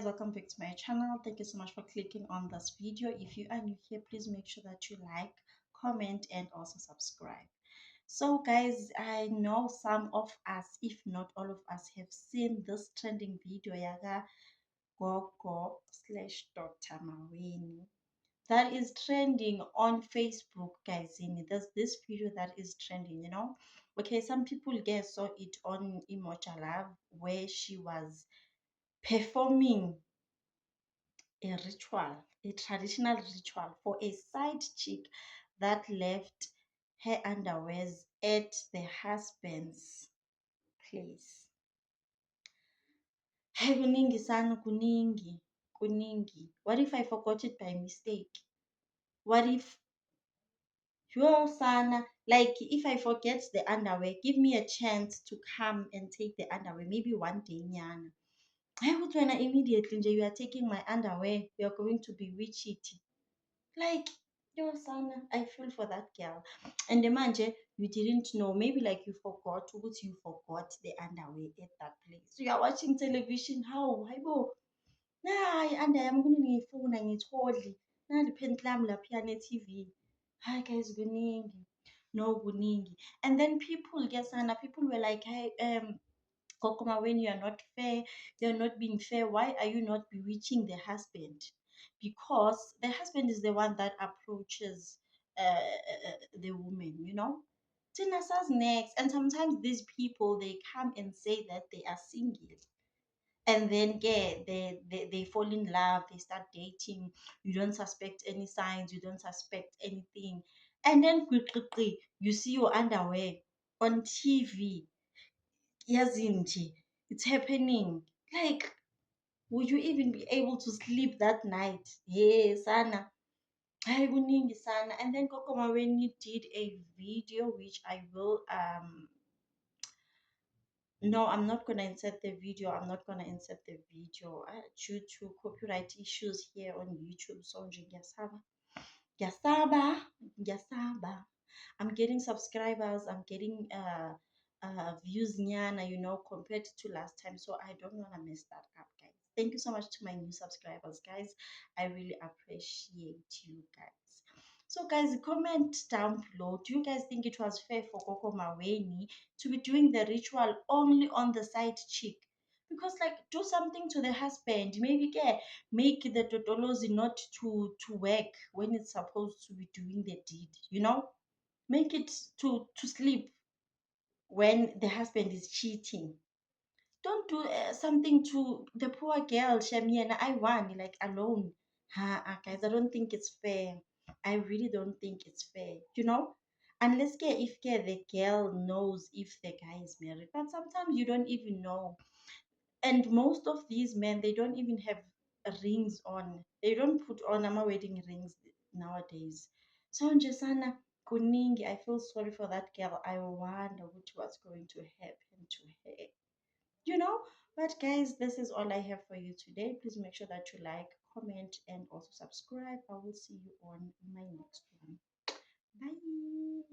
guys, welcome back to my channel. Thank you so much for clicking on this video. If you are new here, please make sure that you like, comment, and also subscribe. So guys, I know some of us, if not all of us, have seen this trending video yaga Gogo slash Dr. Maweni that is trending on Facebook, guys. In this video that is trending, okay, some people guys saw it on Imoja Love, where she was performing a ritual, a traditional ritual for a side chick that left her underwears at the husband's place. Hey, kuningi sana, kuningi. What if I forgot it by mistake? What if yo sana, like if I forget the underwear, give me a chance to come and take the underwear, maybe one day nyana. I would when immediately you are taking my underwear, you are going to be witchy. Like, yo, son, I feel for that girl. And the manje, you didn't know. Maybe like you forgot, what you forgot the underwear at that place. So you are watching television. How? Hayibo. Nah, under I'm going to phone and it's holy. Nah, the pentlam la piano TV. Hi guys, guningi. No guningi. And then people, yes, Anna, people were like, hey, Kokoma, when you are not fair, you're not being fair. Why are you not bewitching the husband? Because the husband is the one that approaches the woman, Tina says next. And sometimes these people, they come and say that they are single. And then, yeah, they fall in love, they start dating. You don't suspect any signs, you don't suspect anything. And then quickly, you see your underwear on TV. Yazindi, it's happening. Like, would you even be able to sleep that night? Hey, sana. Hayi kuningi sana. And then Coco Maweni did a video which I will no, I'm not gonna insert the video. I'm not gonna insert the video due to copyright issues here on YouTube. So ngiyasaba. Ngiyasaba. Ngiyasaba. I'm getting subscribers, I'm getting views nyana, compared to last time. So I don't want to mess that up, guys. Thank you so much to my new subscribers, guys. I really appreciate you guys. So guys, comment down below. Do you guys think it was fair for Coco Maweni to be doing the ritual only on the side cheek? Because like, do something to the husband. Maybe make the totolozi not to work when it's supposed to be doing the deed. Make it to sleep when the husband is cheating. Don't do something to the poor girl, Shamiana. I won, like, alone. Guys, I don't think it's fair. I really don't think it's fair. Unless if the girl knows if the guy is married. But sometimes you don't even know. And most of these men, they don't even have rings on. They don't put on wedding rings nowadays. So Njesana Kuningi, I feel sorry for that girl. I wonder what was going to happen to her. But guys, this is all I have for you today. Please make sure that you like, comment, and also subscribe. I will see you on my next one. Bye.